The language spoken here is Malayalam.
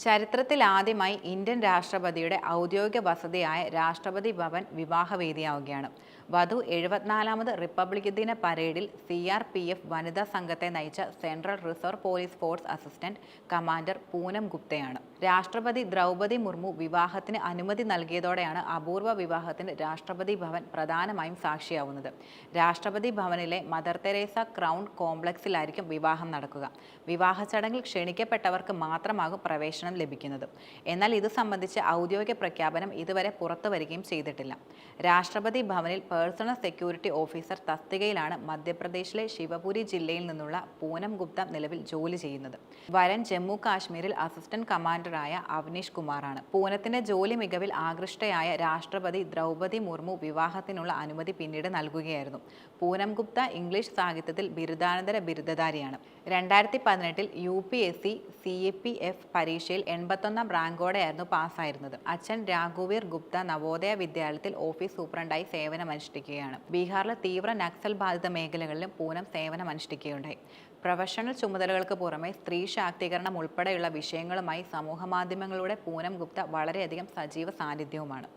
ചരിത്രത്തിൽ ആദ്യമായി ഇന്ത്യൻ രാഷ്ട്രപതിയുടെ ഔദ്യോഗിക വസതിയായ രാഷ്ട്രപതി ഭവൻ വിവാഹവേദിയാവുകയാണ്. വധു 74ാമത് റിപ്പബ്ലിക് ദിന പരേഡിൽ CRPF വനിതാ സംഘത്തെ നയിച്ച central reserve police force assistant commander Poonam ഗുപ്തയാണ്. രാഷ്ട്രപതി ദ്രൗപദി മുർമു വിവാഹത്തിന് അനുമതി നൽകിയതോടെയാണ് അപൂർവ വിവാഹത്തിന് രാഷ്ട്രപതി ഭവൻ പ്രധാനമായും സാക്ഷിയാവുന്നത്. രാഷ്ട്രപതി ഭവനിലെ മദർ തെരേസ ക്രൗൺ കോംപ്ലക്സിലായിരിക്കും വിവാഹം നടക്കുക. വിവാഹ ചടങ്ങിൽ ക്ഷണിക്കപ്പെട്ടവർക്ക് മാത്രമാകും പ്രവേശനം ലഭിക്കുന്നത്. എന്നാൽ ഇത് സംബന്ധിച്ച് ഔദ്യോഗിക പ്രഖ്യാപനം ഇതുവരെ പുറത്തു വരികയും ചെയ്തിട്ടില്ല. രാഷ്ട്രപതി ഭവനിൽ പേഴ്സണൽ സെക്യൂരിറ്റി ഓഫീസർ തസ്തികയിലാണ് മധ്യപ്രദേശിലെ ശിവപുരി ജില്ലയിൽ നിന്നുള്ള പൂനം ഗുപ്ത നിലവിൽ ജോലി ചെയ്യുന്നത്. വരൻ ജമ്മു കാശ്മീരിൽ അസിസ്റ്റന്റ് കമാൻഡറായ അവനീഷ് കുമാറാണ്. പൂനത്തിന്റെ ജോലി മികവിൽ ആകൃഷ്ടയായ രാഷ്ട്രപതി ദ്രൗപദി മുർമു വിവാഹത്തിനുള്ള അനുമതി പിന്നീട് നൽകുകയായിരുന്നു. പൂനം ഗുപ്ത ഇംഗ്ലീഷ് സാഹിത്യത്തിൽ ബിരുദാനന്തര ബിരുദധാരിയാണ്. 2018 UPSC CAPF പരീക്ഷയിൽ 81ാം റാങ്കോടെയായിരുന്നു പാസ്സായിരുന്നത്. അച്ഛൻ രാഘുവീർ ഗുപ്ത നവോദയ വിദ്യാലയത്തിൽ ഓഫീസ് സൂപ്രണ്ടായി സേവനമനുഷ്ഠിക്കുകയാണ്. ബീഹാറിലെ തീവ്ര നക്സൽ ബാധിത മേഖലകളിലും പൂനം സേവനമനുഷ്ഠിക്കുകയുണ്ടായി. പ്രൊഫഷണൽ ചുമതലകൾക്ക് പുറമെ സ്ത്രീ ശാക്തീകരണം ഉൾപ്പെടെയുള്ള വിഷയങ്ങളുമായി സമൂഹമാധ്യമങ്ങളിലൂടെ പൂനം ഗുപ്ത വളരെയധികം സജീവ സാന്നിധ്യവുമാണ്.